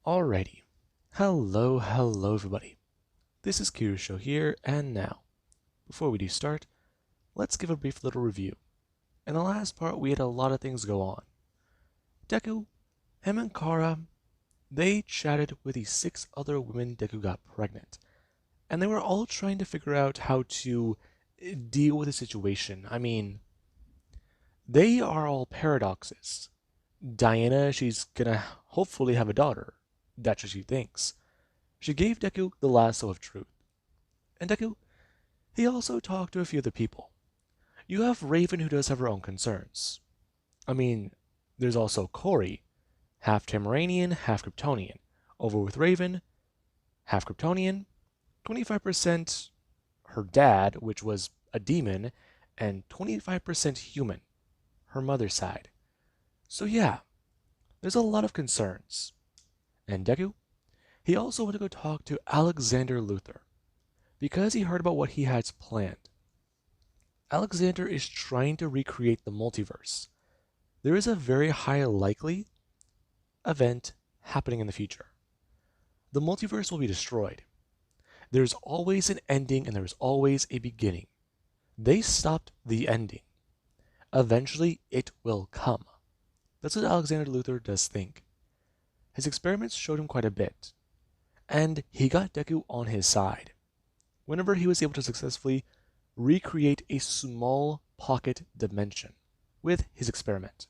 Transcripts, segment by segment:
Alrighty. Hello everybody. This is Kirusho here, and now, before we do start, let's give a brief little review. In the last part, we had a lot of things go on. Deku, him and Kara, they chatted with the 6 other women Deku got pregnant, and they were all trying to figure out how to deal with the situation. I mean, they are all paradoxes. Diana, she's gonna hopefully have a daughter. That's what she thinks. She gave Deku the lasso of truth. And Deku, he also talked to a few other people. You have Raven, who does have her own concerns. I mean, there's also Corey, half Tamaranian, half Kryptonian. Over with Raven, half Kryptonian, 25% her dad, which was a demon, and 25% human, her mother's side. So yeah, there's a lot of concerns. And Deku, he also went to go talk to Alexander Luthor, because he heard about what he had planned. Alexander is trying to recreate the multiverse. There is a very high likely event happening in the future. The multiverse will be destroyed. There's always an ending and there's always a beginning. They stopped the ending. Eventually, it will come. That's what Alexander Luthor does think. His experiments showed him quite a bit, and he got Deku on his side whenever he was able to successfully recreate a small pocket dimension with his experiment.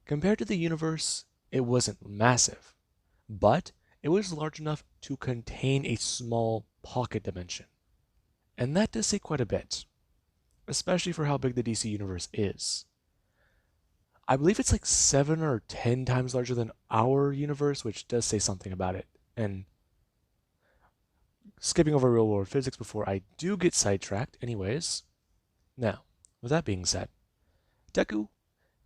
Compared to the universe, it wasn't massive, but it was large enough to contain a small pocket dimension. And that does say quite a bit, especially for how big the DC universe is. I believe it's like 7 or 10 times larger than our universe, which does say something about it. And skipping over real world physics before I do get sidetracked, anyways. Now, with that being said, Deku,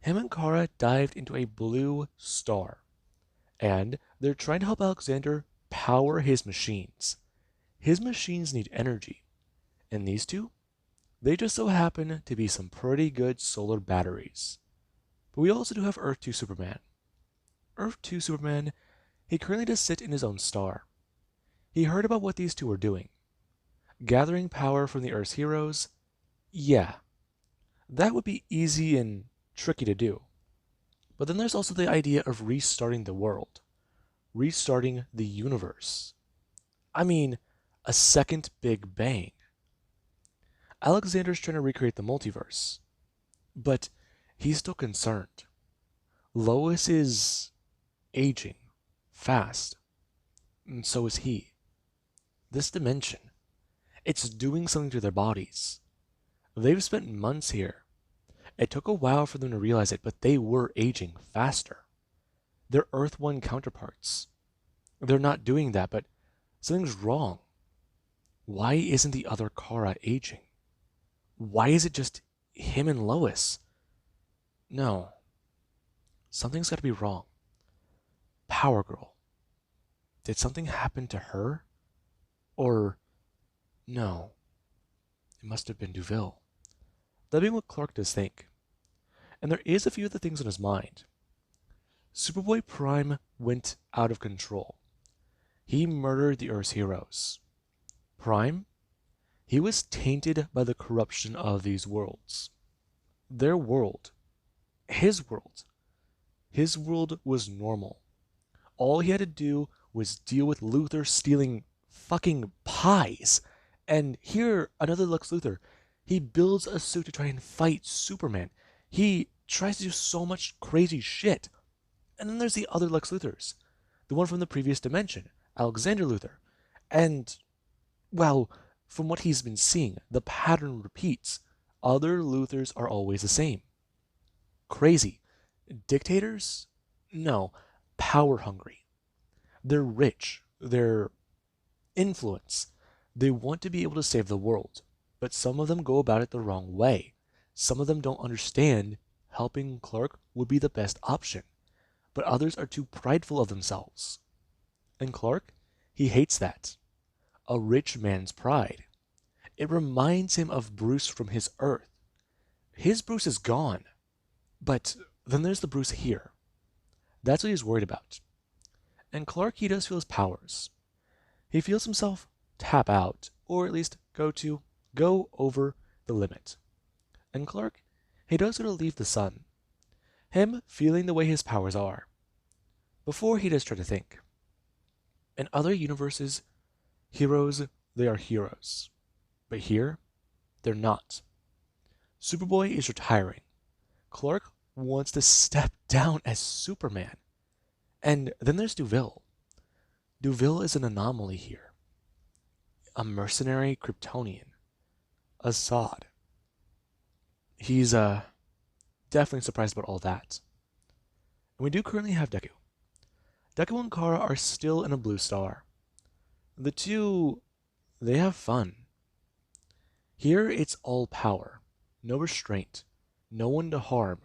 him and Kara dived into a blue star, and they're trying to help Alexander power his machines. His machines need energy, and these two, they just so happen to be some pretty good solar batteries. But we also do have Earth 2 Superman. Earth 2 Superman, he currently does sit in his own star. He heard about what these two were doing. Gathering power from the Earth's heroes? Yeah, that would be easy and tricky to do. But then there's also the idea of restarting the world. Restarting the universe. I mean, a second Big Bang. Alexander's trying to recreate the multiverse. But he's still concerned. Lois is aging fast, and so is he. This dimension, it's doing something to their bodies. They've spent months here. It took a while for them to realize it, but they were aging faster. They're Earth 1 counterparts. They're not doing that, but something's wrong. Why isn't the other Kara aging? Why is it just him and Lois? No. Something's got to be wrong. Power Girl. Did something happen to her? Or, no. It must have been Duville. That being what Clark does think. And there is a few other things on his mind. Superboy Prime went out of control. He murdered the Earth's heroes. Prime? He was tainted by the corruption of these worlds. Their world. His world was normal. All he had to do was deal with Luthor stealing fucking pies. And here, another Lex Luthor. He builds a suit to try and fight Superman. He tries to do so much crazy shit. And then there's the other Lex Luthors. The one from the previous dimension, Alexander Luthor. And, well, from what he's been seeing, the pattern repeats. Other Luthors are always the same. Crazy. Dictators? No. Power hungry. They're rich. They're influence. They want to be able to save the world, but some of them go about it the wrong way. Some of them don't understand helping Clark would be the best option, but others are too prideful of themselves. And Clark, he hates that. A rich man's pride. It reminds him of Bruce from his Earth. His Bruce is gone. But then there's the Bruce here. That's what he's worried about. And Clark, he does feel his powers. He feels himself tap out, or at least go over the limit. And Clark, he does go to leave the sun, him feeling the way his powers are. Before he does try to think. In other universes, heroes, they are heroes. But here, they're not. Superboy is retiring. Clark wants to step down as Superman. And then there's Duville. Duville is an anomaly here. A mercenary Kryptonian. A Zod. He's definitely surprised about all that. And we do currently have Deku. Deku and Kara are still in a blue star. The two, they have fun. Here it's all power. No restraint. No one to harm.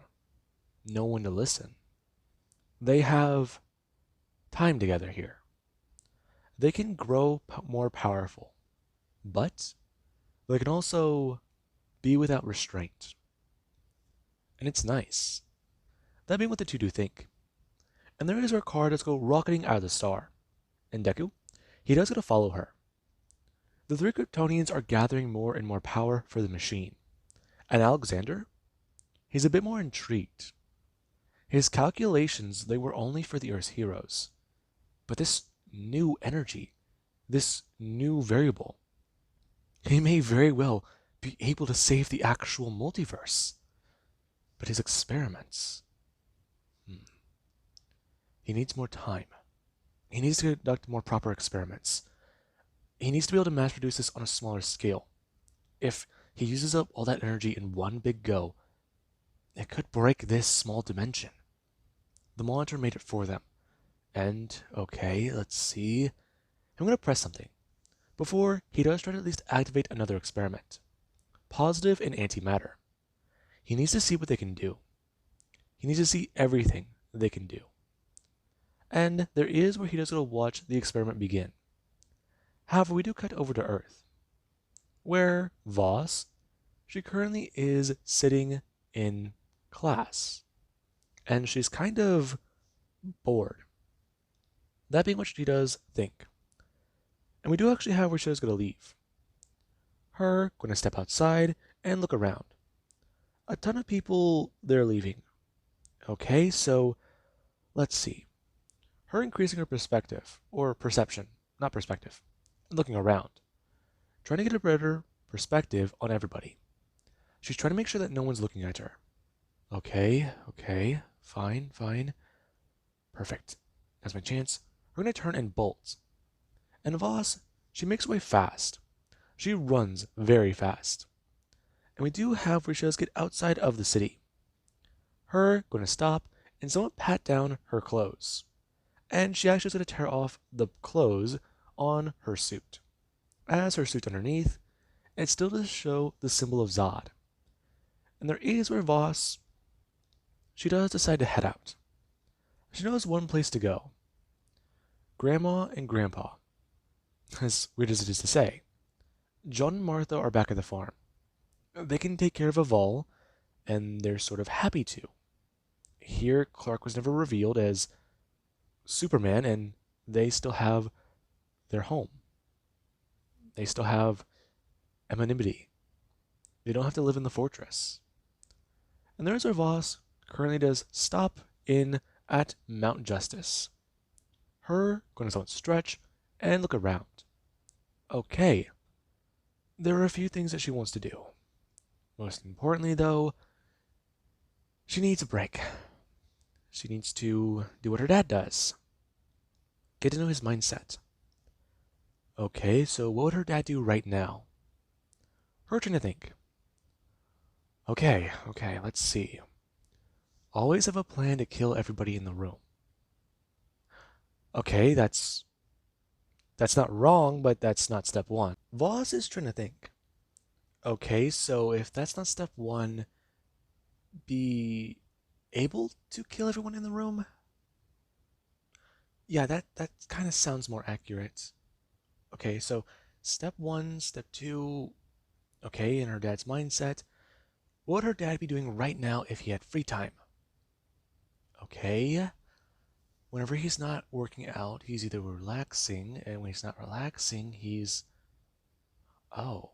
No one to listen. They have time together here. They can grow more powerful. But they can also be without restraint. And it's nice. That being what the two do think. And there is where Kara does go rocketing out of the star. And Deku, he does get to follow her. The three Kryptonians are gathering more and more power for the machine. And Alexander, he's a bit more intrigued. His calculations, they were only for the Earth's heroes. But this new energy, this new variable, he may very well be able to save the actual multiverse. But his experiments, he needs more time. He needs to conduct more proper experiments. He needs to be able to mass produce this on a smaller scale. If he uses up all that energy in one big go, it could break this small dimension. The monitor made it for them. And, okay, let's see. I'm going to press something. Before, he does try to at least activate another experiment. Positive and antimatter. He needs to see what they can do. He needs to see everything they can do. And there is where he does go to watch the experiment begin. However, we do cut over to Earth, where Voss, she currently is sitting in class, and she's kind of bored. That being what she does think. And we do actually have where she does go to leave. Her going to step outside and look around. A ton of people, they're leaving. Okay, so let's see. Her increasing her perspective, or perception, not perspective, looking around, trying to get a better perspective on everybody. She's trying to make sure that no one's looking at her. Okay, fine. Perfect. That's my chance. We're going to turn and bolt. And Voss, she makes her way fast. She runs very fast. And we do have where she does get outside of the city. Her going to stop and somewhat pat down her clothes. And she actually is going to tear off the clothes on her suit. As her suit underneath, it still does show the symbol of Zod. And there is where Voss, she does decide to head out. She knows one place to go. Grandma and Grandpa. As weird as it is to say. John and Martha are back at the farm. They can take care of Aval, and they're sort of happy to. Here, Clark was never revealed as Superman, and they still have their home. They still have anonymity. They don't have to live in the fortress. And there's where Voss currently does stop in at Mount Justice. Her going to stretch and look around. Okay. There are a few things that she wants to do. Most importantly, though, she needs a break. She needs to do what her dad does. Get to know his mindset. Okay, so what would her dad do right now? Her trying to think. Okay, let's see. Always have a plan to kill everybody in the room. Okay, that's not wrong, but that's not step one. Voss is trying to think. Okay, so if that's not step one, be able to kill everyone in the room? Yeah, that kind of sounds more accurate. Okay, so step one, step two, okay, in her dad's mindset. What would her dad be doing right now if he had free time? Okay. Whenever he's not working out, he's either relaxing, and when he's not relaxing, he's. Oh,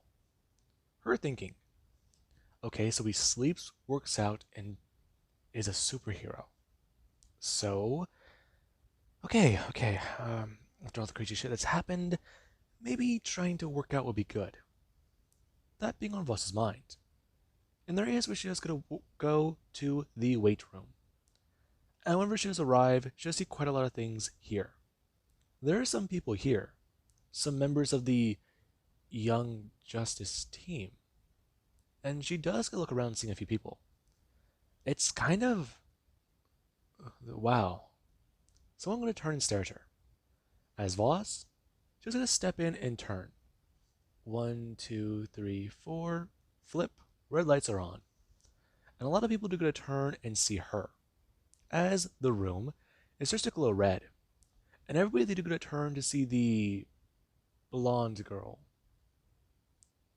her thinking. Okay, so he sleeps, works out, and is a superhero. So, okay. After all the crazy shit that's happened, maybe trying to work out would be good. That being on Voss's mind. And there is where she is going to go to the weight room. And whenever she does arrive, she does see quite a lot of things here. There are some people here, some members of the Young Justice team. And she does go look around seeing a few people. It's kind of. Wow. So I'm going to turn and stare at her. As Voss, she's going to step in and turn. 1, 2, 3, 4. Flip. Red lights are on. And a lot of people do going to turn and see her. As the room is just a glow red. And everybody they do going to turn to see the blonde girl.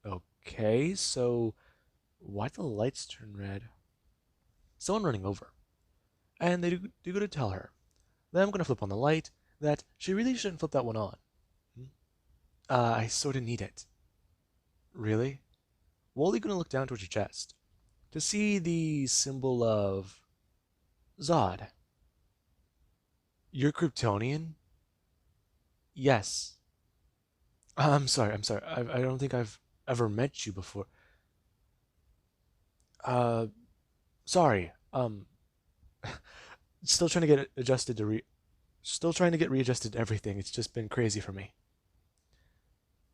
Okay, so why the lights turn red? Someone running over. And they do go to tell her. Then I'm going to flip on the light that she really shouldn't flip that one on. I sort of need it. Really? Wally going to look down towards your chest to see the symbol of Zod. You're Kryptonian? Yes. I'm sorry. I don't think I've ever met you before. Uh, sorry. Still trying to get adjusted to still trying to get readjusted to everything. It's just been crazy for me.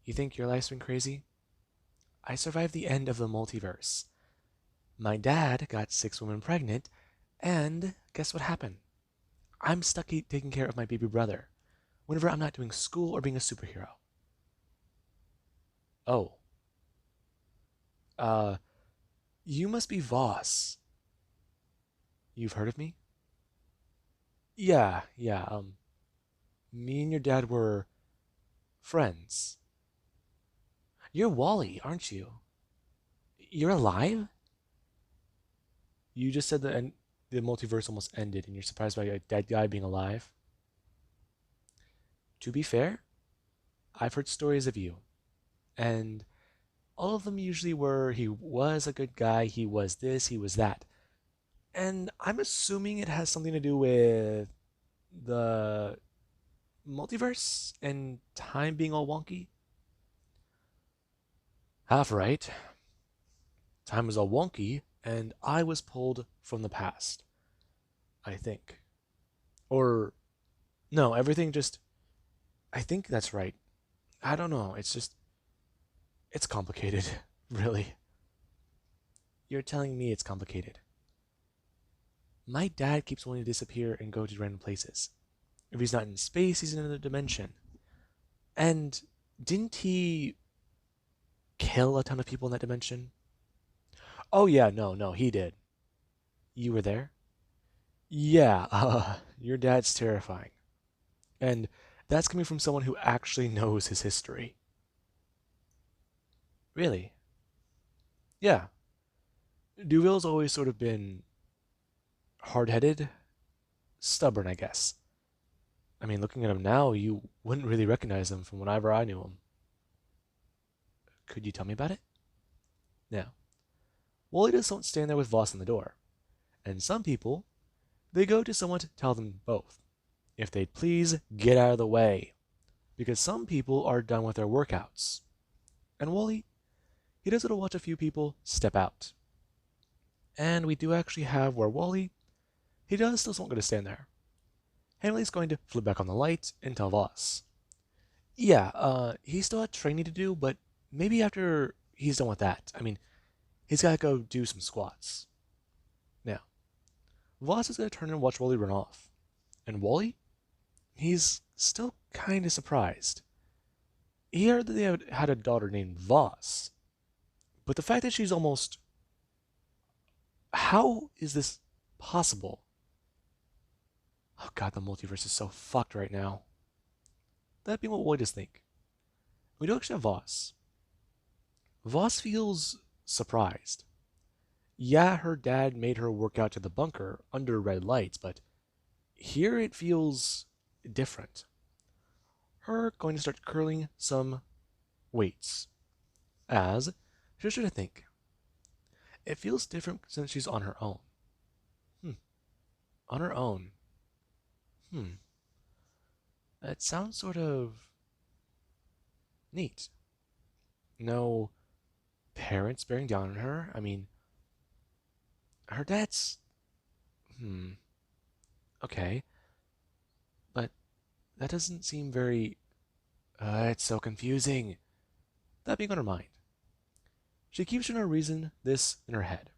You think your life's been crazy? I survived the end of the multiverse. My dad got 6 women pregnant, and guess what happened? I'm stuck taking care of my baby brother whenever I'm not doing school or being a superhero. Oh. Uh, you must be Voss. You've heard of me? Yeah. Me and your dad were friends. You're Wally, aren't you? You're alive? You just said the multiverse almost ended, and you're surprised by a dead guy being alive? To be fair, I've heard stories of you, and all of them usually were he was a good guy, he was this, he was that. And I'm assuming it has something to do with the multiverse and time being all wonky? Half right. Time was all wonky, and I was pulled from the past. I think. Or, no, everything just. I think that's right. I don't know. It's just. It's complicated, really. You're telling me it's complicated. My dad keeps wanting to disappear and go to random places. If he's not in space, he's in another dimension. And didn't he kill a ton of people in that dimension? Oh, yeah, no, he did. You were there? Yeah, your dad's terrifying. And that's coming from someone who actually knows his history. Really? Yeah. Duville's always sort of been hard headed, stubborn, I guess. I mean, looking at him now, you wouldn't really recognize him from whenever I knew him. Could you tell me about it? Now, Wally just don't stand there with Voss in the door. And some people, they go to someone to tell them both. If they'd please get out of the way. Because some people are done with their workouts. And Wally, he does go to watch a few people step out. And we do actually have where Wally, he does still want to stand there. Henley's going to flip back on the light and tell Voss. Yeah, he still had training to do, but maybe after he's done with that. I mean, he's got to go do some squats. Now, Voss is going to turn and watch Wally run off. And Wally, he's still kind of surprised. He heard that they had a daughter named Voss. But the fact that she's almost. How is this possible? Oh god, the multiverse is so fucked right now. That'd be what Wally does think. We do actually have Voss. Voss feels surprised. Yeah, her dad made her work out to the bunker under red lights, but Here it feels different. Her going to start curling some weights as she's trying to think. It feels different since she's on her own. Hmm. On her own. Hmm. That sounds sort of neat. No parents bearing down on her. I mean, her dad's. Hmm. Okay. But that doesn't seem very. It's so confusing. That being on her mind, she keeps trying to reason this in her head.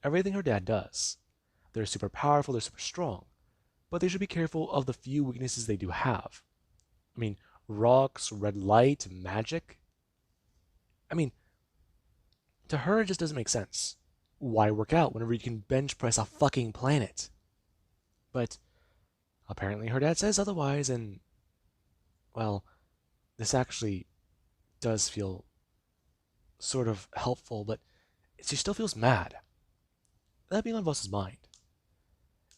Everything her dad does. They're super powerful, they're super strong, but they should be careful of the few weaknesses they do have. I mean, rocks, red light, magic. I mean, to her, it just doesn't make sense. Why work out whenever you can bench press a fucking planet? But apparently her dad says otherwise, and, well, this actually does feel sort of helpful, but she still feels mad. That being on Voss's mind.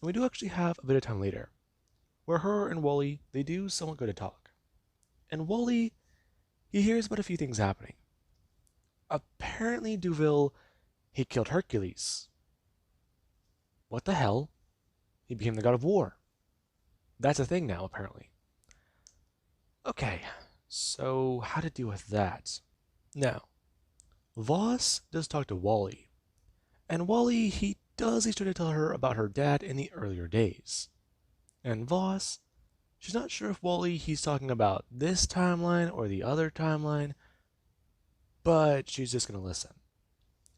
And we do actually have a bit of time later, where her and Wally, they do somewhat go to talk. And Wally, he hears about a few things happening. Apparently, Duville, he killed Hercules. What the hell? He became the god of war. That's a thing now, apparently. Okay, so how to deal with that? Now, Voss does talk to Wally, and Wally, he's trying to tell her about her dad in the earlier days. And Voss, she's not sure if Wally, he's talking about this timeline or the other timeline, but she's just gonna listen.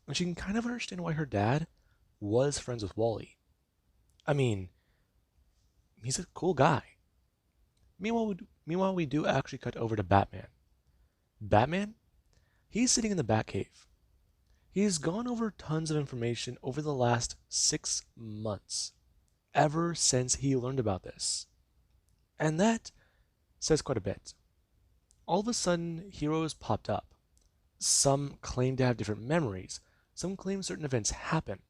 And she can kind of understand why her dad was friends with Wally. I mean, he's a cool guy. Meanwhile, we do actually cut over to Batman. Batman? He's sitting in the Batcave. He's gone over tons of information over the last 6 months, ever since he learned about this. And that says quite a bit. All of a sudden, heroes popped up. Some claim to have different memories, some claim certain events happen.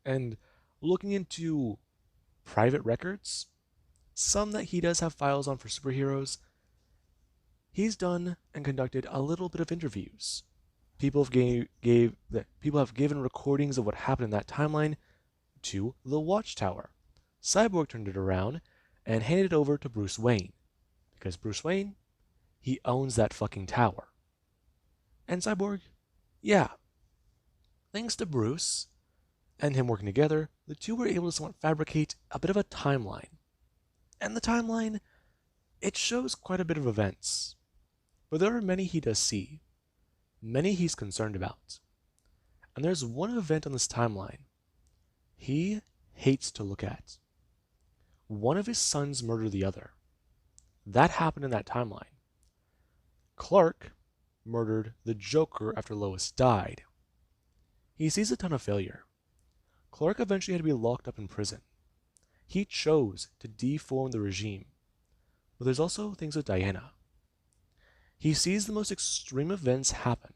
And looking into private records, some that he does have files on for superheroes, he's done and conducted a little bit of interviews. People have given recordings of what happened in that timeline to the Watchtower. Cyborg turned it around and handed it over to Bruce Wayne, because Bruce Wayne, he owns that fucking tower. And Cyborg, yeah, thanks to Bruce and him working together, the two were able to somewhat fabricate a bit of a timeline. And the timeline, it shows quite a bit of events, but there are many he does see, many he's concerned about. And there's one event on this timeline he hates to look at. One of his sons murdered the other. That happened in that timeline. Clark murdered the Joker after Lois died. He sees a ton of failure. Clark eventually had to be locked up in prison. He chose to deform the regime. But there's also things with Diana. He sees the most extreme events happen,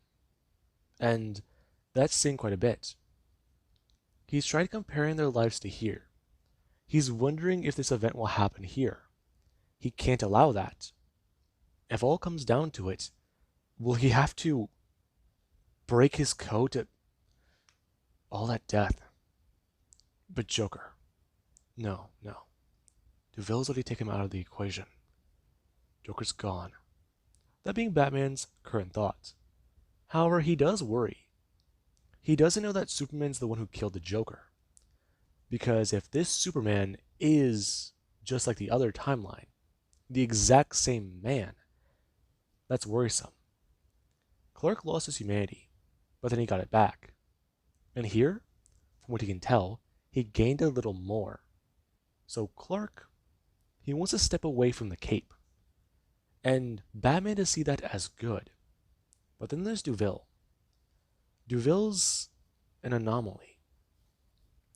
and that's saying quite a bit. He's tried comparing their lives to here. He's wondering if this event will happen here. He can't allow that. If all comes down to it, will he have to break his code to all that death? But Joker. No. Duville's already taken him out of the equation. Joker's gone. That being Batman's current thought. However, he does worry. He doesn't know that Superman's the one who killed the Joker. Because if this Superman is just like the other timeline, the exact same man, that's worrisome. Clark lost his humanity, but then he got it back. And here, from what he can tell, he gained a little more. So Clark, he wants to step away from the cape. And Batman to see that as good. But then there's Duville. Duville's an anomaly.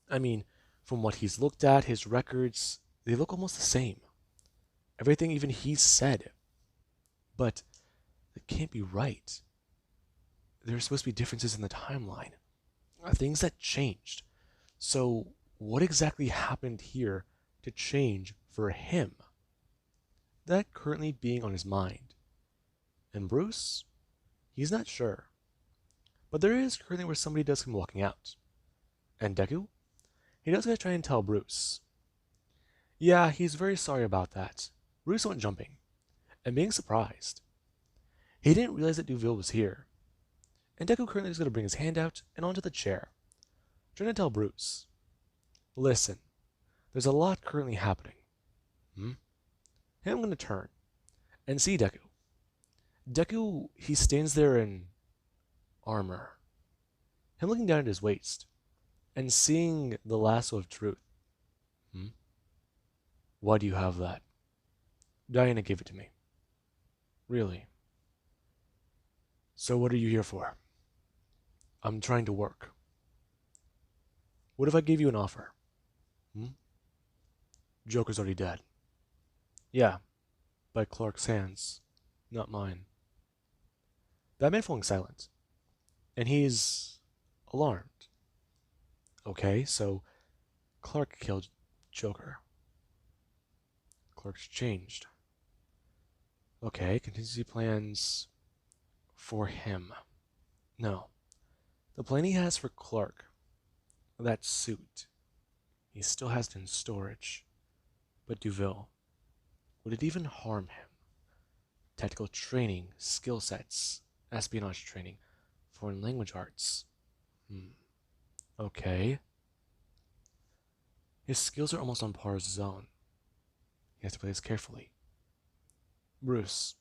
I mean, from what he's looked at, his records, they look almost the same. Everything even he's said. But it can't be right. There's supposed to be differences in the timeline. Things that changed. So what exactly happened here to change for him. That currently being on his mind. And Bruce? He's not sure. But there is currently where somebody does come walking out. And Deku? He does gotta try and tell Bruce. Yeah, he's very sorry about that. Bruce went jumping, and being surprised. He didn't realize that Duville was here. And Deku currently is gonna bring his hand out and onto the chair, trying to tell Bruce. Listen, there's a lot currently happening. And I'm gonna turn and see Deku. Deku, he stands there in armor. Him looking down at his waist and seeing the lasso of truth. Why do you have that? Diana gave it to me. Really? So what are you here for? I'm trying to work. What if I gave you an offer? Joker's already dead. Yeah, by Clark's hands, not mine. That man falling silent, and he's alarmed. Okay, so Clark killed Joker. Clark's changed. Okay, contingency plans for him. No. The plan he has for Clark, that suit, he still has it in storage. But Duville, would it even harm him? Tactical training, skill sets, espionage training, foreign language arts. Okay. His skills are almost on par with his own. He has to play this carefully. Bruce,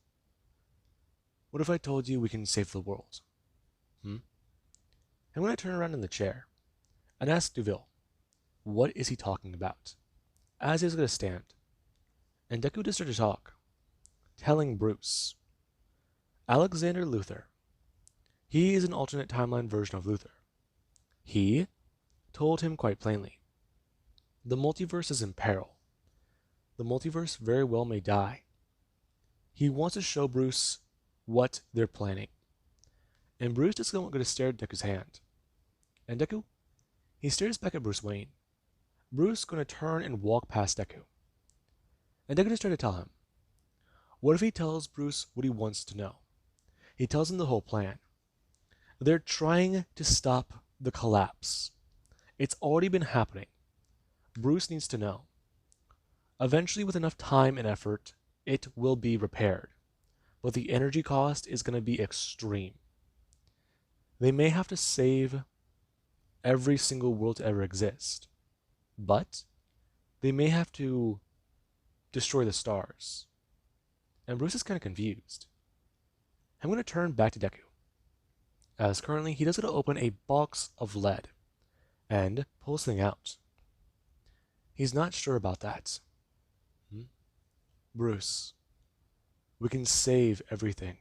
what if I told you we can save the world? I'm going to turn around in the chair and ask Duville, what is he talking about? As he's going to stand. And Deku just started to talk, telling Bruce, Alexander Luthor. He is an alternate timeline version of Luthor. He told him quite plainly, the multiverse is in peril. The multiverse very well may die. He wants to show Bruce what they're planning. And Bruce just going to stare at Deku's hand. And Deku, he stares back at Bruce Wayne. Bruce going to turn and walk past Deku. And Deku just tries to tell him, what if he tells Bruce what he wants to know? He tells him the whole plan. They're trying to stop the collapse. It's already been happening. Bruce needs to know. Eventually, with enough time and effort, it will be repaired. But the energy cost is going to be extreme. They may have to save every single world to ever exist. But they may have to destroy the stars. And Bruce is kind of confused. I'm going to turn back to Deku, as currently he does get to open a box of lead and pull something out. He's not sure about that. Bruce, we can save everything.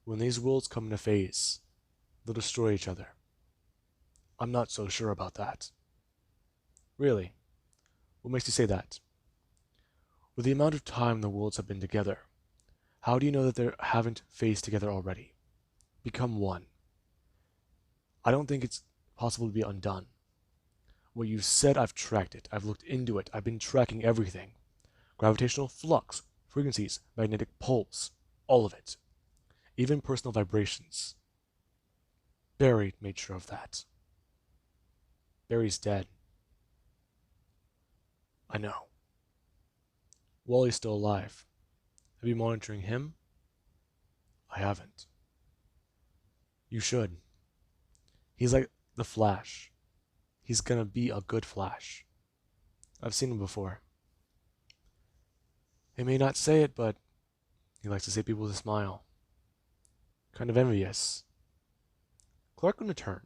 When these worlds come into phase, they'll destroy each other. I'm not so sure about that. Really? What makes you say that? With the amount of time the worlds have been together, how do you know that they haven't phased together already? Become one. I don't think it's possible to be undone. What you've said, I've tracked it. I've looked into it. I've been tracking everything. Gravitational flux, frequencies, magnetic poles, all of it. Even personal vibrations. Barry made sure of that. Barry's dead. I know. Wally's still alive. Have you been monitoring him? I haven't. You should. He's like the Flash. He's gonna be a good Flash. I've seen him before. He may not say it, but he likes to say people with a smile. Kind of envious. Clark going to turn.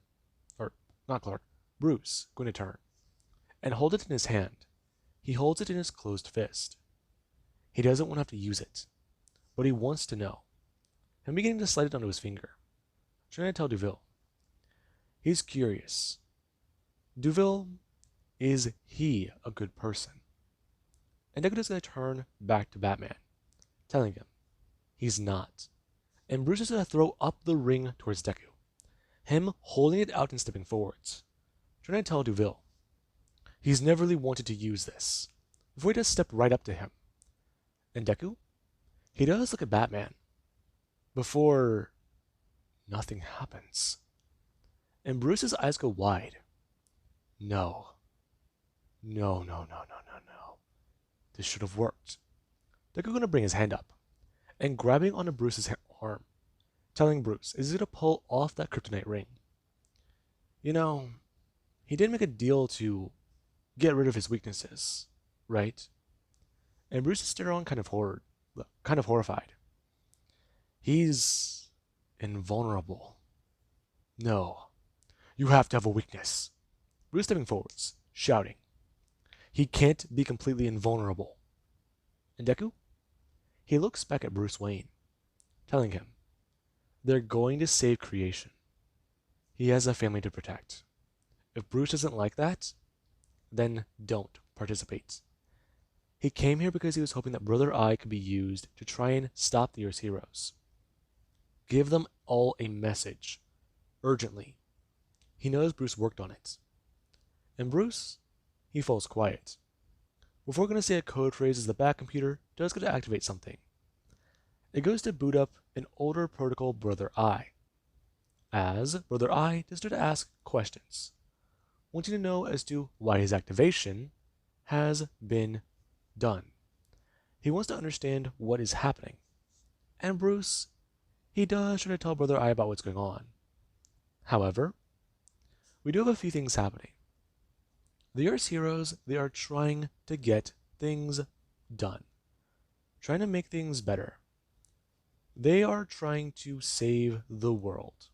Or, not Clark. Bruce going to turn. And hold it in his hand. He holds it in his closed fist. He doesn't want to have to use it. But he wants to know. I'm beginning to slide it onto his finger. Trying to tell Duville. He's curious. Duville, is he a good person? And Deku is going to turn back to Batman, telling him he's not. And Bruce is going to throw up the ring towards Deku, him holding it out and stepping forwards, trying to tell Duville he's never really wanted to use this, before he does step right up to him. And Deku, he does look at Batman before nothing happens. And Bruce's eyes go wide. No. No, no, no, no, no, no. This should have worked. Deku gonna bring his hand up and grabbing onto Bruce's arm, telling Bruce, is he gonna pull off that kryptonite ring? You know, he did make a deal to get rid of his weaknesses, right? And Bruce is still kind of horrified. He's invulnerable. No, you have to have a weakness. Bruce stepping forwards, shouting. He can't be completely invulnerable. And Deku? He looks back at Bruce Wayne, telling him, they're going to save creation. He has a family to protect. If Bruce doesn't like that, then don't participate. He came here because he was hoping that Brother Eye could be used to try and stop the Earth's heroes. Give them all a message, urgently. He knows Bruce worked on it. And Bruce, he falls quiet. Before we're going to say a code phrase as the back computer does go to activate something. It goes to boot up an older protocol Brother Eye. As Brother Eye does to ask questions, wanting to know as to why his activation has been done. He wants to understand what is happening. And Bruce, he does try to tell Brother Eye about what's going on. However, we do have a few things happening. The Earth's heroes, they are trying to get things done. Trying to make things better. They are trying to save the world.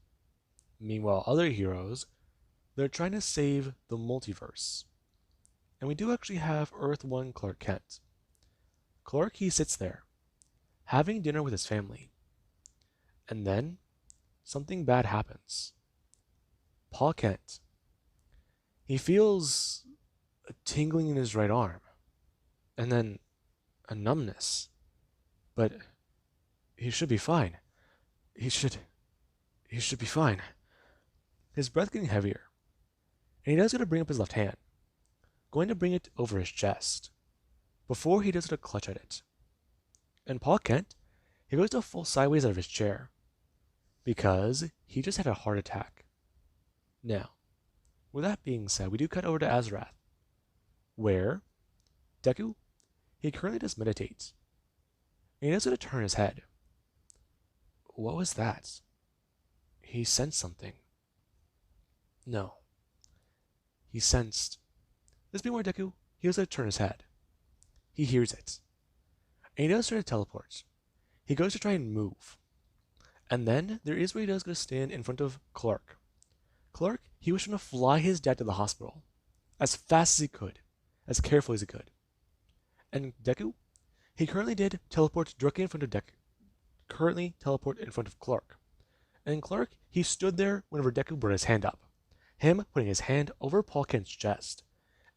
Meanwhile, other heroes, they're trying to save the multiverse. And we do actually have Earth 1 Clark Kent. Clark, he sits there, having dinner with his family. And then, something bad happens. Paul Kent, he feels a tingling in his right arm, and then a numbness. But he should be fine. He should be fine. His breath getting heavier, and he does go to bring up his left hand, going to bring it over his chest, before he does go to clutch at it. And Paul Kent, he goes to fall sideways out of his chair, because he just had a heart attack. Now, with that being said, we do cut over to Azarath, where Deku, he currently does meditate, and he does go to turn his head. What was that? He sensed something. No. He sensed. This being where Deku, he goes to turn his head. He hears it. And he does try to teleport. He goes to try and move. And then there is where he does go to stand in front of Clark. Clark, he was trying to fly his dad to the hospital as fast as he could, as carefully as he could. And Deku, he currently did teleport directly in front of Deku. Currently teleport in front of Clark. And Clark, he stood there whenever Deku brought his hand up. Him putting his hand over Paul Kent's chest.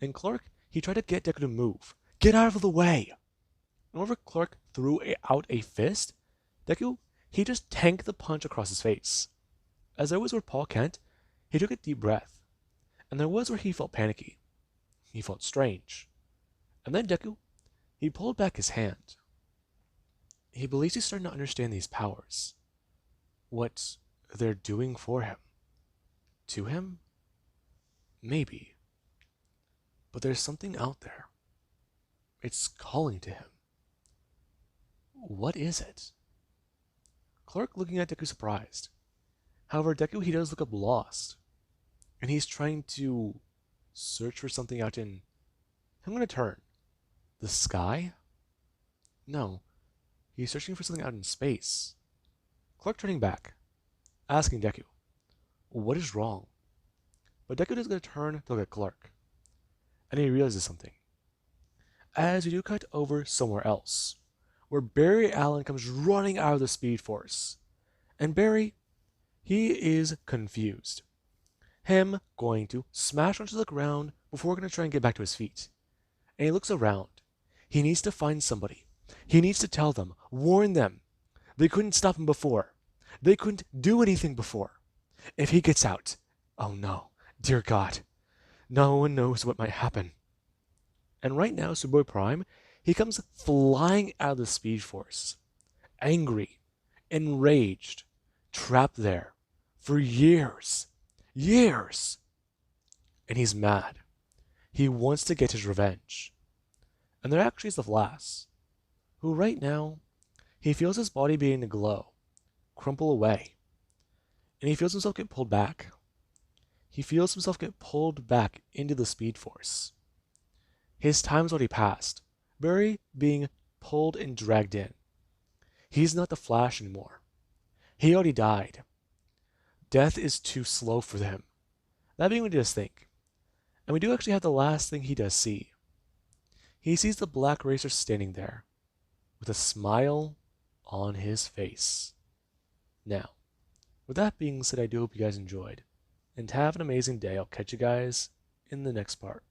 And Clark, he tried to get Deku to move. Get out of the way! And whenever Clark threw out a fist, Deku, he just tanked the punch across his face. As there was where Paul Kent, he took a deep breath. And there was where he felt panicky. He felt strange. And then Deku, he pulled back his hand. He believes he's starting to understand these powers. What they're doing for him. To him? Maybe. But there's something out there. It's calling to him. What is it? Clark looking at Deku surprised. However, Deku, he does look up lost. And he's trying to search for something out in... I'm going to turn. The sky? No. He's searching for something out in space. Clark turning back, asking Deku, what is wrong? But Deku is going to turn to look at Clark. And he realizes something. As we do cut over somewhere else, where Barry Allen comes running out of the Speed Force. And Barry, he is confused. Him going to smash onto the ground before going to try and get back to his feet. And he looks around. He needs to find somebody. He needs to tell them, warn them. They couldn't stop him before. They couldn't do anything before. If he gets out, oh no, dear God, no one knows what might happen. And right now, Superboy Prime, he comes flying out of the Speed Force, angry, enraged, trapped there for years. Years! And he's mad. He wants to get his revenge. And there actually is the Flash, who right now, he feels his body beginning to glow, crumple away, and he feels himself get pulled back. He feels himself get pulled back into the Speed Force. His time's already passed. Barry being pulled and dragged in. He's not the Flash anymore. He already died. Death is too slow for him. That being what he does think. And we do actually have the last thing he does see. He sees the Black Racer standing there, with a smile on his face. Now, with that being said, I do hope you guys enjoyed. And have an amazing day. I'll catch you guys in the next part.